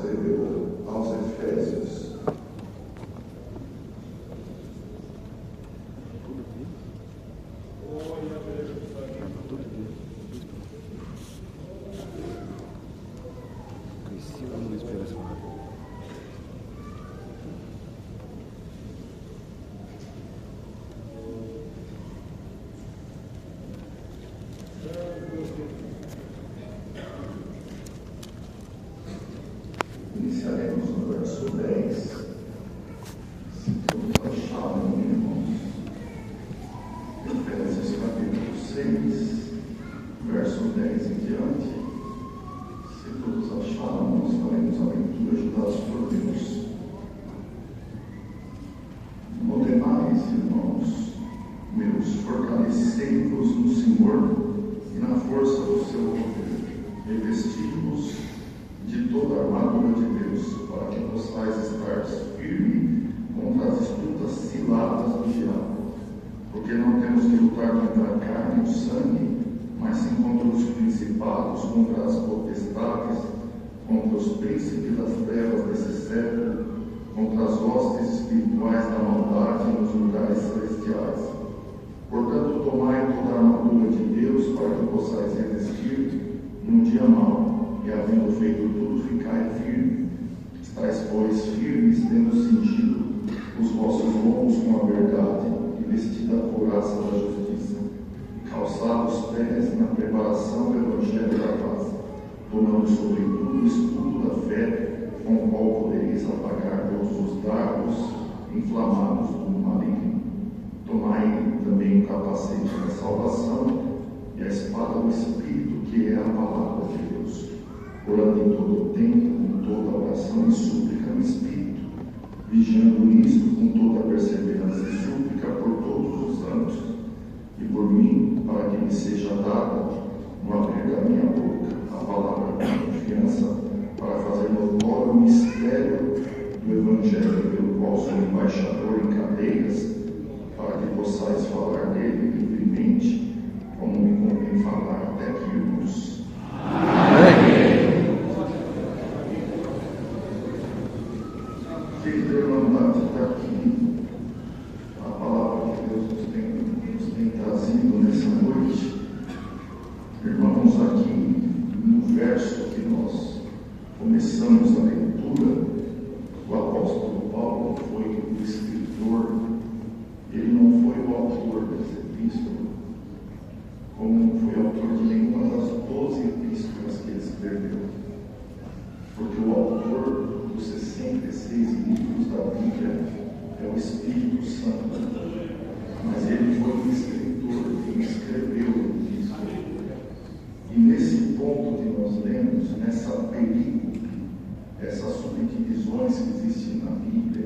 escreveu aos Efésios. Iniciaremos no verso 10. Se todos acharem, irmãos, Efésios capítulo 6, verso 10 em diante. Se todos acharam, nós faremos a leitura ajudados por Deus. No demais, irmãos meus, fortalecei-vos no Senhor e na força do seu poder, revesti-vos de toda a armadura de Deus, para que possais estar firme contra as astutas ciladas do diabo. Porque não temos que lutar contra a carne e o sangue, mas sim contra os principados, contra as potestades, contra os príncipes das trevas desse século, contra as hostes espirituais da maldade nos lugares celestiais. Portanto, tomai toda a armadura de Deus, para que possais resistir no dia mau, e havendo feito tudo, ficai firme. Estais, pois, firmes, tendo cingido os vossos lombos com a verdade, e vestida a couraça da justiça, e calçados os pés na preparação do evangelho da paz, tomando sobretudo o escudo da fé, com o qual podereis apagar todos os dardos inflamados do maligno. Tomai também o capacete da salvação e a espada do Espírito, que é a palavra de Deus, orando em todo o tempo, com toda oração e súplica no Espírito, vigiando nisto com toda a perseverança e súplica por todos os santos, e por mim, para que me seja dada, no abrir da minha boca, a palavra da confiança, para fazer notório o mistério do Evangelho, pelo qual sou embaixador em cadeias, para que possais falar dele livremente, como me convém falar até aqui, irmãos. Querido irmandade, daqui a palavra que Deus nos tem trazido nessa noite, irmãos, aqui no verso que nós começamos a leitura, o apóstolo Paulo foi o escritor. Ele não foi o autor dessa epístola, como não foi autor de nenhuma das 12 epístolas que ele escreveu, porque o autor dos 66 livros da Bíblia é o Espírito Santo, mas ele foi o escritor que escreveu a epístola. E nesse ponto que nós lemos, nessa perícope, essas subdivisões que existem na Bíblia,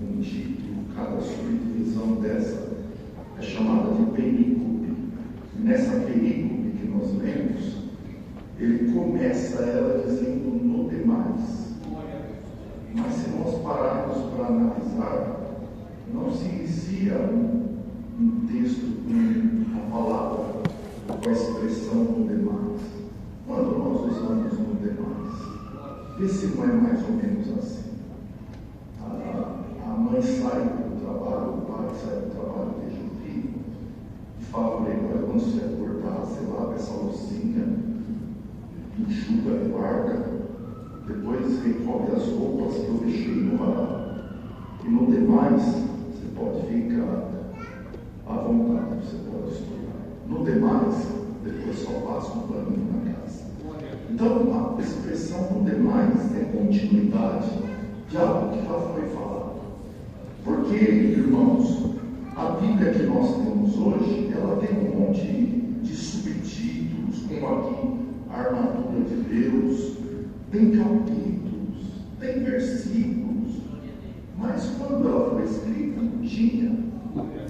um título, cada subdivisão dessa é chamada de perícope. Nessa perícope que nós lemos, ele começa ela dizendo no demais. Mas se nós pararmos para analisar, não se inicia um texto com a palavra, com a expressão no demais. Quando nós usamos no demais, vê se não é mais ou menos assim. A mãe sai do trabalho, o pai sai do trabalho, deixa o filho, e fala para ele: olha, quando você acordar, você lava essa loucinha, enxuga e guarda, depois recolhe as roupas que eu deixei no varal. E no demais, você pode ficar à vontade, você pode estudar. No demais, depois só passa um paninho na casa. Então, a expressão no demais é continuidade de algo que já foi falado. Porque, irmãos, a Bíblia que nós temos hoje, ela tem um monte de subtítulos, como aqui, a armadura de Deus, tem capítulos, tem versículos, mas quando ela foi escrita, não tinha.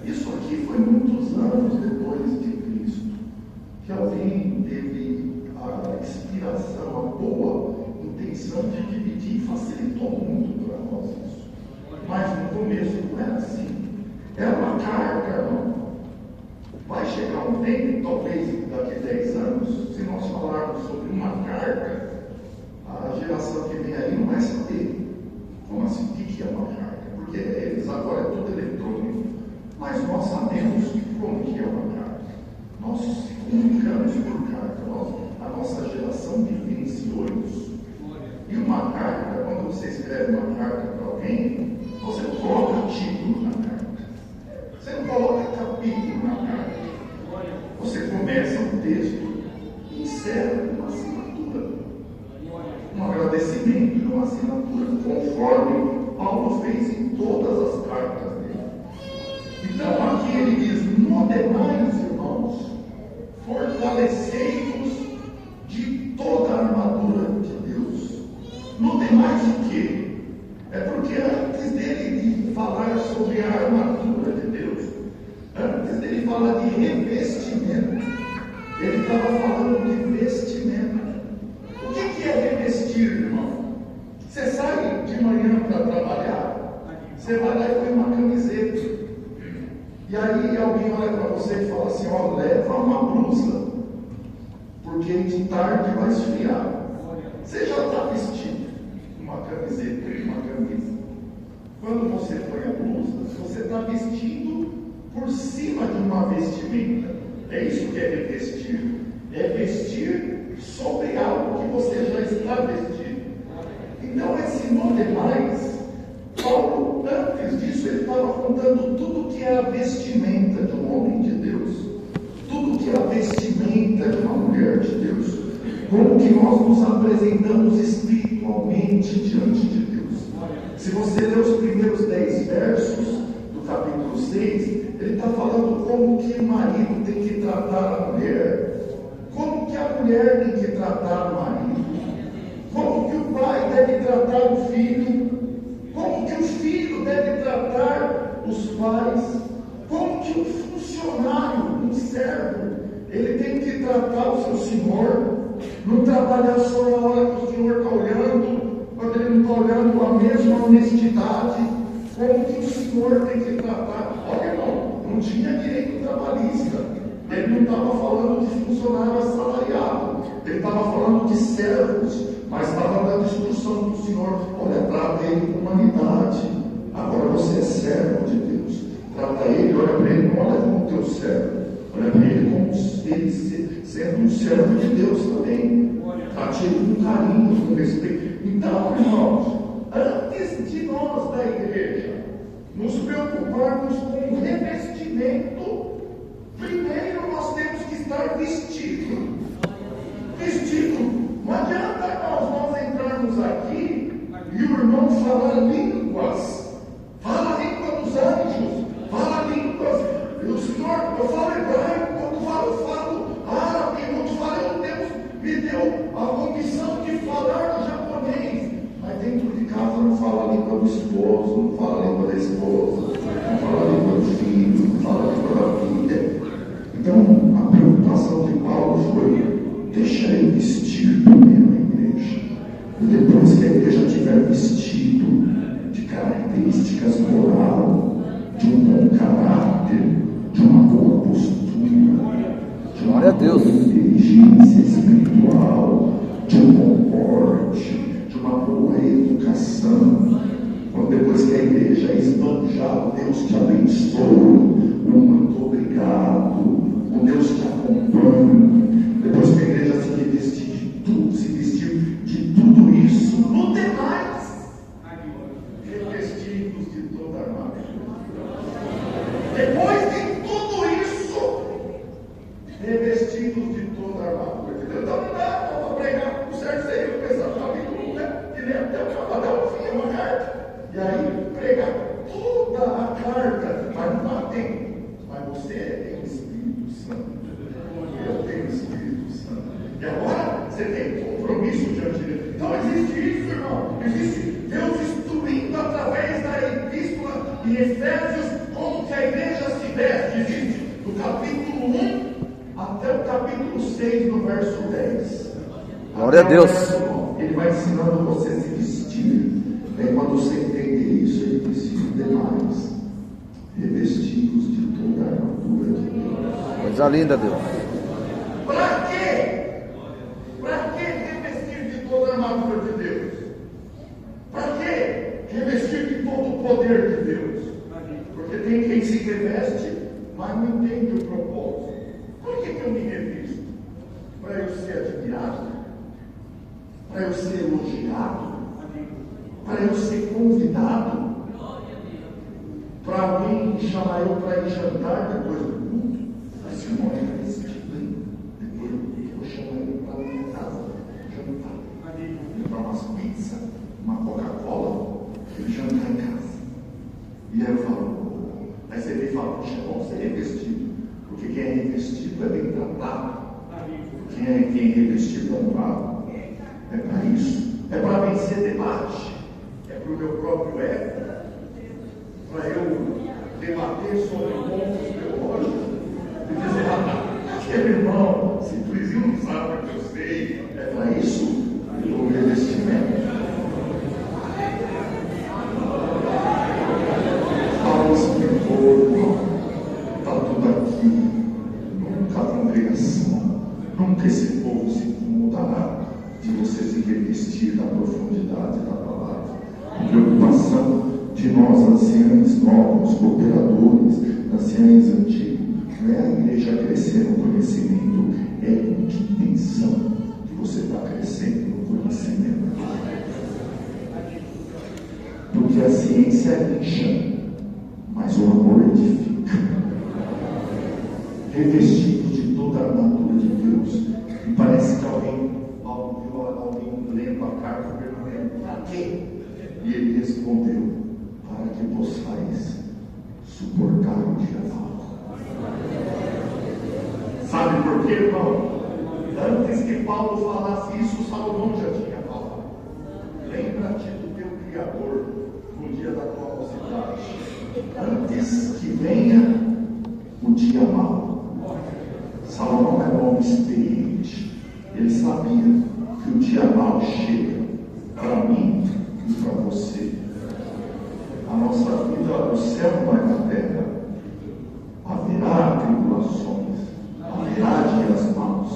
Isso aqui foi muitos anos depois de Cristo, que alguém teve a inspiração, a boa intenção de dividir e facilitou muito para nós isso. Mas no começo não era assim. Era uma carga, irmão. Vai chegar um tempo, talvez daqui a 10 anos, se nós falarmos sobre uma carga, a geração que vem aí não vai vai saber. Como assim? O que é uma carta? Porque eles agora é tudo eletrônico. Mas nós sabemos como que é uma carta. Nós nos comunicamos por carta. A nossa geração vivenciou isso. E uma carta, quando você escreve uma carta para alguém, você não coloca título na carta. Você não coloca capítulo na carta. Você começa um texto e encerra com uma assinatura. Um agradecimento e uma assinatura, conforme Paulo fez em todas as cartas dele. Então aqui ele diz: no demais, irmãos, fortalecei-vos de toda a armadura de Deus. No demais o quê? É porque antes dele de falar sobre a armadura de Deus, antes dele falar de revestimento, ele estava falando de vestimento. O que é revestir, irmão? Você sai de manhã para trabalhar, você vai lá e põe uma camiseta. E aí alguém olha para você e fala assim: ó, leva uma blusa, porque de tarde vai esfriar. Você já está vestido uma camiseta, uma camisa. Quando você põe a blusa, você está vestido por cima de uma vestimenta. É isso que é revestir. É vestir sobre algo que você já está vestido. Então esse no demais, Paulo, antes disso, ele estava contando tudo que é a vestimenta de um homem de Deus, tudo que é a vestimenta de uma mulher de Deus, como que nós nos apresentamos espiritualmente diante de Deus. Se você ler os primeiros 10 versos do capítulo 6, ele está falando como que o marido tem que tratar a mulher, como que a mulher tem que tratar o marido, como que o pai deve tratar o filho, como que o filho deve tratar os pais, como que um funcionário, um servo, ele tem que tratar o seu senhor, não trabalhar só na hora que o senhor está olhando, quando ele não está olhando com a mesma honestidade, como que o senhor tem que tratar. Olha, não tinha direito trabalhista. Ele não estava falando de funcionário assalariado, ele estava falando de servos, mas estava dando instrução para o Senhor: olha, trata ele com humanidade. Agora você é servo de Deus, trata ele, olha para ele, não olha como teu servo, olha para ele como ele sendo um servo de Deus também. Trate ele com carinho, com respeito. Então, irmãos, antes de nós da igreja nos preocuparmos com o revestimento, primeiro nós temos que estar vestido. Não adianta nós entrarmos aqui e o irmão falar línguas, fala a língua dos anjos, fala línguas. O Senhor, eu falo hebraico, quando eu falo árabe, quando falo, Deus me deu a condição de falar japonês. Mas dentro de casa não fala a língua do esposo, não fala a língua da esposa, não fala a língua do filho, não fala a língua da filha. Então, a preocupação de Paulo foi: deixa ele vestir primeiro a igreja. E depois que a igreja tiver vestido de características moral, de um bom caráter, de uma boa postura, de uma boa inteligência espiritual, de um bom porte, de uma boa educação. Quando depois que a igreja é esbanjada, Deus te abençoe, muito obrigado, o Deus te acompanha. Depois que a igreja se revestir de tudo, se vestiu de tudo isso, no demais, revestidos de toda a armadura. Depois de tudo isso, revestidos de toda a armadura. Então não dá para pregar com certo seria pensar no capítulo 1, né? Que nem até o fim é uma carta. E aí pregar toda a carta, mas não dá tempo. Mas você tem o Espírito Santo. Eu tenho o Espírito Santo. E agora você tem compromisso diante de Deus. Então existe isso, irmão. Existe Deus instruindo através da epístola em Efésios como que a igreja se veste. Existe do capítulo 1 até o capítulo 6, no verso 10. Glória a Deus. Ele vai ensinando você a se vestir. E quando você entender isso, ele diz: demais, revestidos de toda a armadura de Deus. Coisa linda, Deus. Para quê? Para que revestir de toda a armadura de Deus? mas não entende o propósito. Por que eu me revisto? Para eu ser admirado? Para eu ser elogiado? Para eu ser convidado? Para alguém me chamar eu para ir jantar depois do culto? Mas se não é vestido, depois do culto eu vou chamar ele para a minha casa jantar. Levar umas pizzas, uma Coca-Cola, e jantar em casa. E aí eu falo, aí você vem e fala, puxa, é bom ser revestido, porque quem é revestido é bem tratado. Quem é revestido é honrado. É para isso. É para vencer debate. É para o meu próprio ego. Para eu debater sobre pontos teológicos e dizer, aquele irmão simplesmente não sabe o que eu sei. É para isso o revestimento. Paulo explicou, está tudo aqui. Nunca a congregação, nunca esse povo se incomodará de você se revestir da profundidade da palavra. A preocupação de nós, anciãos novos, cooperadores, anciãos antigos, não é a igreja crescer no conhecimento, é com que intenção que você está crescendo no conhecimento. Porque a ciência incha, mas o amor edifica. Revestido de toda a armadura de Deus. E parece que alguém lendo a carta perguntando, para quê? E ele respondeu, para que possais suportar o dia mal. Sabe por quê, irmão? Antes que Paulo falasse isso, Salomão já tinha falado. Lembra-te do teu Criador no dia da tua mocidade, antes que venha o dia mau. Salomão era um homem experiente. Ele sabia que o dia mau chega para mim e para você. A nossa vida, o céu não é na terra. Haverá tribulações, haverá dias maus,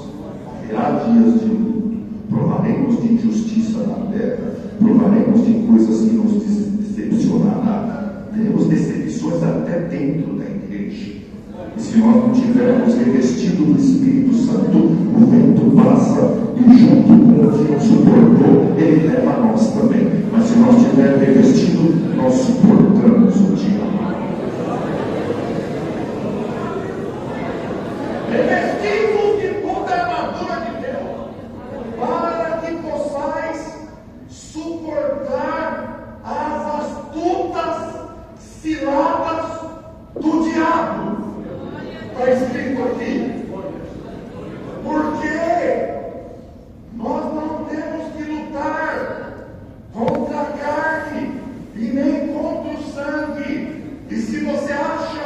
haverá dias de luto. Provaremos de injustiça na terra, provaremos de coisas que nos decepcionará. Teremos decepções até dentro da igreja. E se nós não tivermos revestido do Espírito Santo, o vento passa e junto com o que não suportou, ele leva a nós também. Mas se nós tivermos revestido, nós suportamos o dia mau. Revestivos de toda a armadura de Deus, para que possais suportar as astutas ciladas do diabo. Está escrito aqui. Porque nós não temos que lutar contra a carne e nem contra o sangue. E se você acha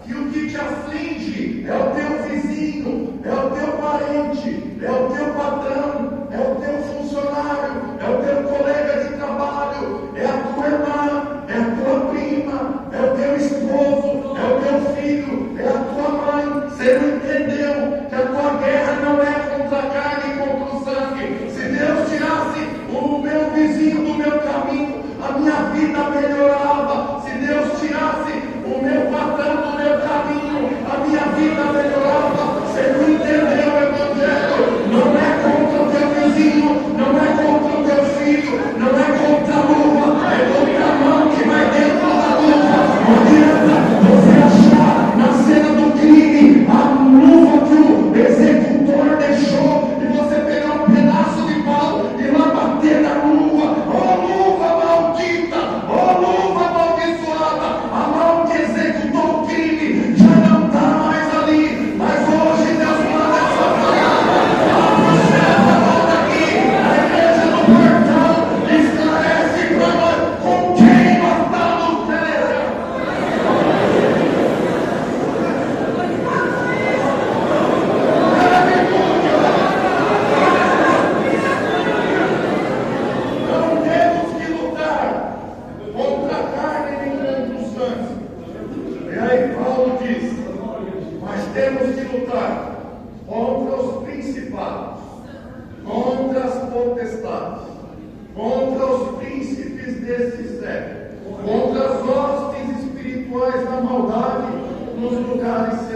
que o que te aflige é o teu vizinho, é o teu parente, é o teu patrão, é o teu funcionário, é o teu colega de trabalho, é a tua irmã, é a tua prima, é o teu esposo, é o teu filho, é a tua mãe, você não entendeu que a tua guerra não é contra a carne e contra o sangue. Se Deus tirasse o meu vizinho do meu caminho, a minha vida melhorava. Se Deus tirasse o meu patrão do meu caminho, a minha vida melhorava. Você não entendeu o evangelho? Não é contra o teu vizinho, não é contra o teu filho, não é contra a luva, é contra a mão que vai dentro da luva. Não adianta você achar na cena do crime a luva que o executor deixou e você pegar um pedaço de pau e lá bater na luva. Ó luva maldita, ó luva amaldiçoada, a mão que executou o crime já não está mais ali, mas hoje Deus manda essa palavra. Observa, volta aqui, a igreja do portão esclarece para nós com quem nós estamos pelejando. Não temos que lutar contra a carne nem contra o sangue. E aí Paulo diz, mas temos que lutar contra os principados, contra as potestades, contra os príncipes desse século, contra as hostes espirituais da maldade nos lugares celestiais.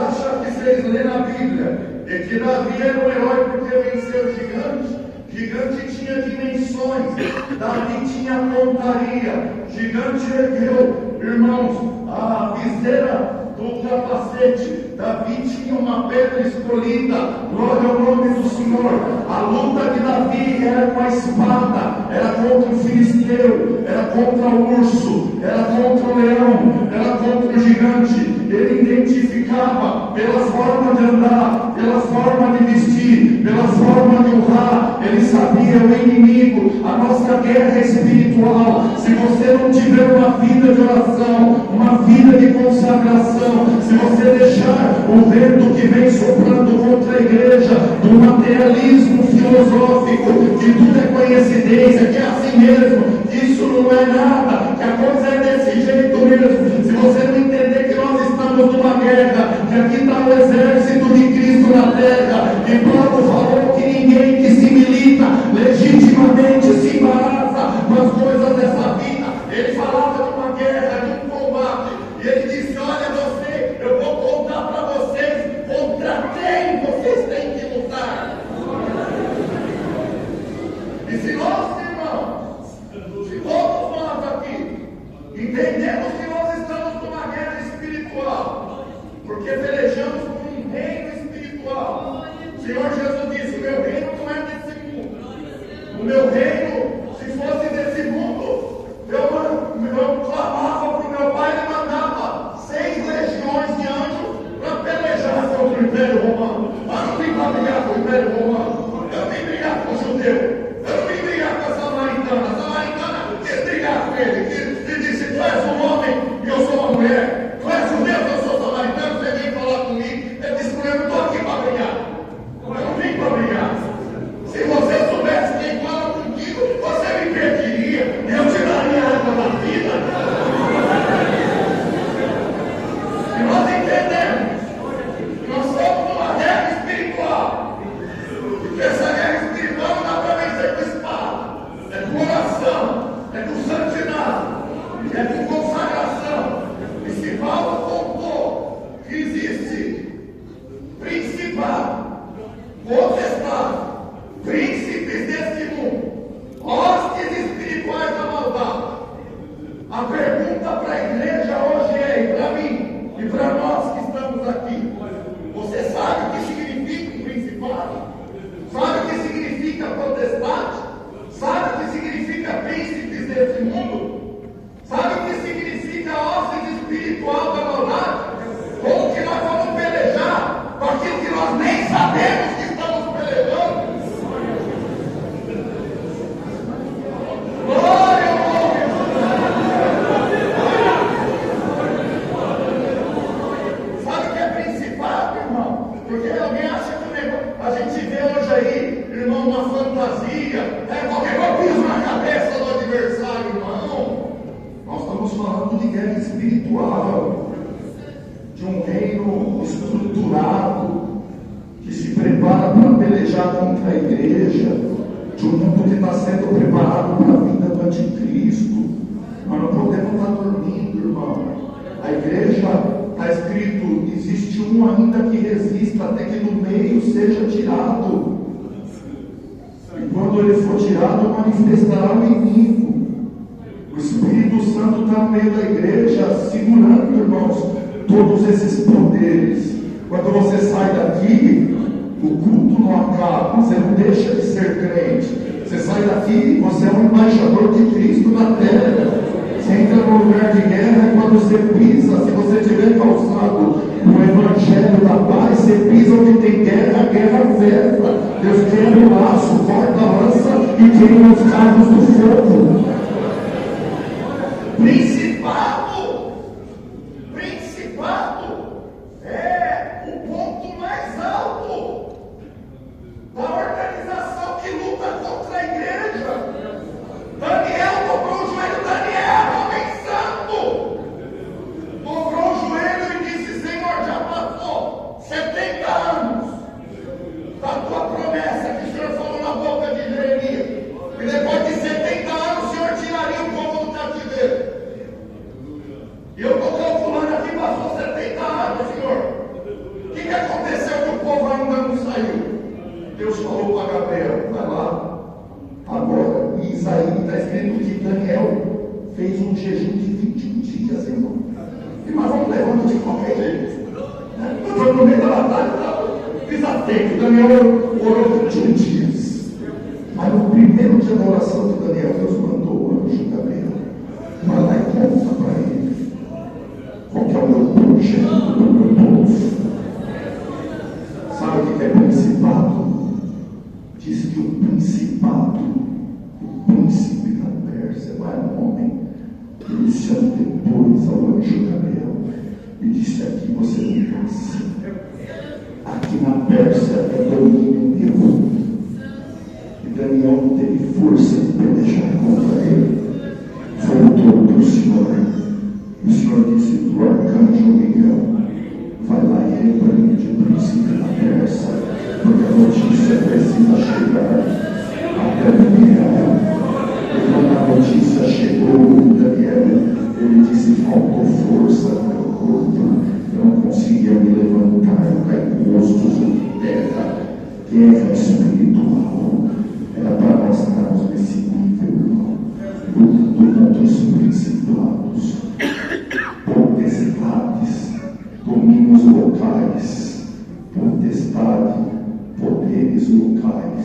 acha que vocês lêem na Bíblia é que Davi era um herói porque venceu o gigante? Gigante tinha dimensões, Davi tinha pontaria, gigante ergueu, irmãos, a viseira do capacete, Davi tinha uma pedra escolhida, glória ao nome do Senhor. A luta de Davi era com a espada, era contra o filisteu, era contra o urso, era contra o leão, era contra o gigante. Ele identificava pela forma de andar, pela forma de vestir, pela forma de honrar. Ele sabia o inimigo. A nossa guerra é espiritual. Se você não tiver uma vida de oração, uma vida de consagração, se você deixar o vento que vem soprando contra a igreja, do materialismo filosófico, que tudo é coincidência, que é assim mesmo, que isso não é nada, que a coisa é desse jeito mesmo, se você não entender que nós estamos numa guerra, que aqui está o exército de Cristo na terra, e Paulo falou que ninguém que se milita legitimamente se embaraça com as coisas dessa vida. Ele falava de uma guerra, de um combate, e ele disse: olha, eu vou contar para vocês contra quem vocês têm que lutar. E se nós, irmãos, se todos nós aqui entendemos que nós estamos numa guerra espiritual, porque pelejamos por um reino espiritual. O Senhor Jesus disse: o meu reino não é desse mundo. O meu reino, se fosse desse mundo, eu clamava para o meu pai e mandava 6 legiões de anjos para pelejar contra o Império Romano. Mas não vim para brigar com o Império Romano. Eu vim brigar com o judeu. Eu não vim brigar com a samaritana. A samaritana quis brigar com ele. Ele disse: tu és um homem e eu sou uma mulher. Tu és judeu, eu sou samaritano. Você vem falar comigo. Ele disse: eu não estou aqui para brigar. Eu não vim para brigar. Se você soubesse quem fala contigo, você me perderia. Eu te daria a água da vida. E nós entendemos que nós estamos numa guerra espiritual. E que essa guerra espiritual não dá para vencer com espada. É com oração, é com santidade, é com consagração. E se Paulo contou que existe principado, potestade, príncipes deste mundo, hostes espirituais da maldade. A pergunta para a igreja hoje é, e para mim, e para nós que estamos aqui: você sabe o que significa um principado? Sabe o que significa potestade? Sabe o que significa príncipes desse mundo? Sabe o que significa hostes espiritual da maldade? Como que nós vamos pelejar com aquilo que nós nem sabemos que estamos pelejando? Glória ao nome. Sabe o que é principado, irmão? Porque alguém acha que o negócio, a gente vê hoje aí, irmão, uma fantasia, qualquer coisa piso na cabeça do adversário, irmão. Nós estamos falando de guerra espiritual, de um reino estruturado, que se prepara para pelejar contra a igreja, de um mundo que está sendo preparado para a vinda do anticristo. Nós não podemos estar dormindo, irmão. A igreja, está escrito: existe um ainda que resista até que do meio seja tirado. E quando ele for tirado, manifestará o inimigo. O Espírito Santo está no meio da igreja, segurando, irmãos, todos esses poderes. Quando você sai daqui, o culto não acaba, você não deixa de ser crente. Você sai daqui, você é um embaixador de Cristo na terra. Você entra no lugar de guerra quando você pisa, se você tiver calçado no evangelho da paz, você pisa onde tem guerra, a guerra cessa. Deus quebra o laço, corta a lança e queima os carros do fogo. Principado é o ponto mais alto da organização que luta contra a igreja. Daniel dobrou o joelho, Daniel, homem santo, dobrou o joelho e disse: Senhor, já passou 70 anos da tua promessa que o Senhor falou na boca de Jeremias, e depois de 70 anos o Senhor tiraria o povo do cativeiro. fez um jejum de 21 dias, irmão. E mas vamos levando de qualquer jeito. Estou no meio da batalha, fiz a tempo. Daniel orou 21 dias. Mas no primeiro dia da oração de Daniel, Deus mandou o anjo Gabriel. Vai lá e conta para ele qual que é o meu projeto do meu povo. Sabe o que é principado? Diz que o principado, o príncipe da Pérsia, não era um homem. Ele se antepôs ao anjo Gabriel e disse: aqui você não passa. Aqui na Pérsia é domínio meu. E Daniel não teve força de pelejar contra ele. Voltou para o Senhor. O Senhor disse do arcanjo Miguel: vai lá e repreende o príncipe da Pérsia, porque a notícia precisa chegar até Daniel. E quando a notícia chegou em Daniel, ele disse: faltou força no meu corpo, eu não conseguia me levantar, eu caí com o rosto em terra. Guerra espiritual. Era para nós estarmos nesse nível, irmão, lutando contra os principados, potestades, domínios locais, potestade, poderes locais,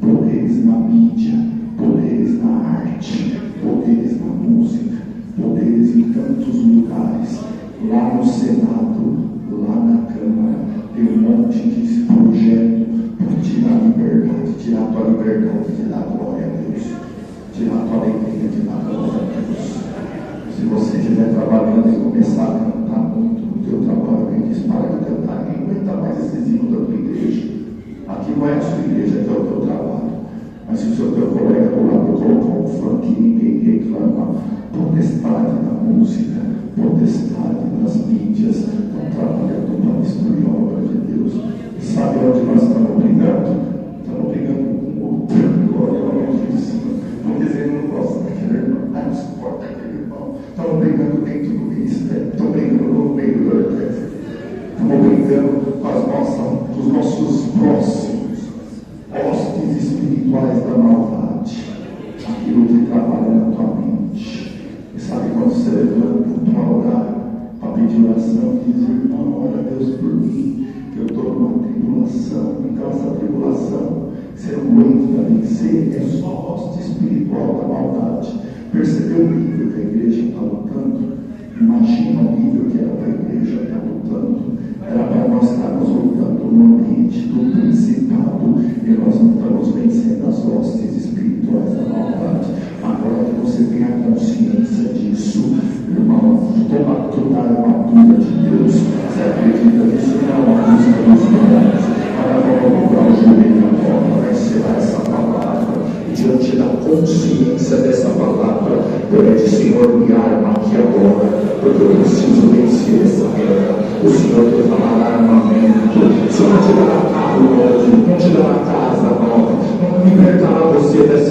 poderes na mídia, poderes na arte, poderes na música, poderes em tantos lugares. Lá no Senado, lá na Câmara, tem um monte de projeto para tirar a liberdade, tirar a tua liberdade de dar glória a Deus, tirar a tua alegria de dar glória a Deus. Se você estiver trabalhando e começar a cantar muito no teu trabalho, alguém diz: para de cantar, ninguém aguenta mais esses hinos da tua igreja. Aqui não é a sua igreja, aqui é o teu trabalho. Mas se o seu teu colega do lado colocou um funk, ninguém reclama. Potestade na música, potestade nas mídias, estão trabalhando para destruir a obra de Deus. E sabe onde nós estamos brigando? Estamos brigando com o outro. Glória ao nome de Deus. Não dizendo: não gosta daquele irmão, não suporta aquele irmão. Estamos brigando dentro do ministério, estamos brigando no meio da orquestra, estamos brigando com os nossos próximos, hostes espirituais da maldade, aquilo que trabalha na tua mente. E sabe quando você levanta para orar, para pedir oração, e diz: irmão, ora a Deus por mim, que eu estou numa tribulação. Então essa tribulação você não aguenta vencer, é só hoste espiritual da maldade. Percebeu o nível que a igreja está lutando? Imagina o nível que era para a igreja estar lutando. Era para nós estarmos lutando no ambiente do principado, e nós não estamos vencendo as hostes espirituais da maldade. Agora que você tem a consciência disso, irmão, toma toda a armadura de Deus. Você acredita que isso não é uma música dos irmãos? Agora vamos dobrar o joelho agora para encerrar essa palavra. E diante da consciência dessa palavra, pede: Senhor, me arma aqui agora, porque eu preciso vencer essa guerra. O Senhor te dará armamento. O Senhor te dará carro novo, não te dará casa nova, não libertará você dessa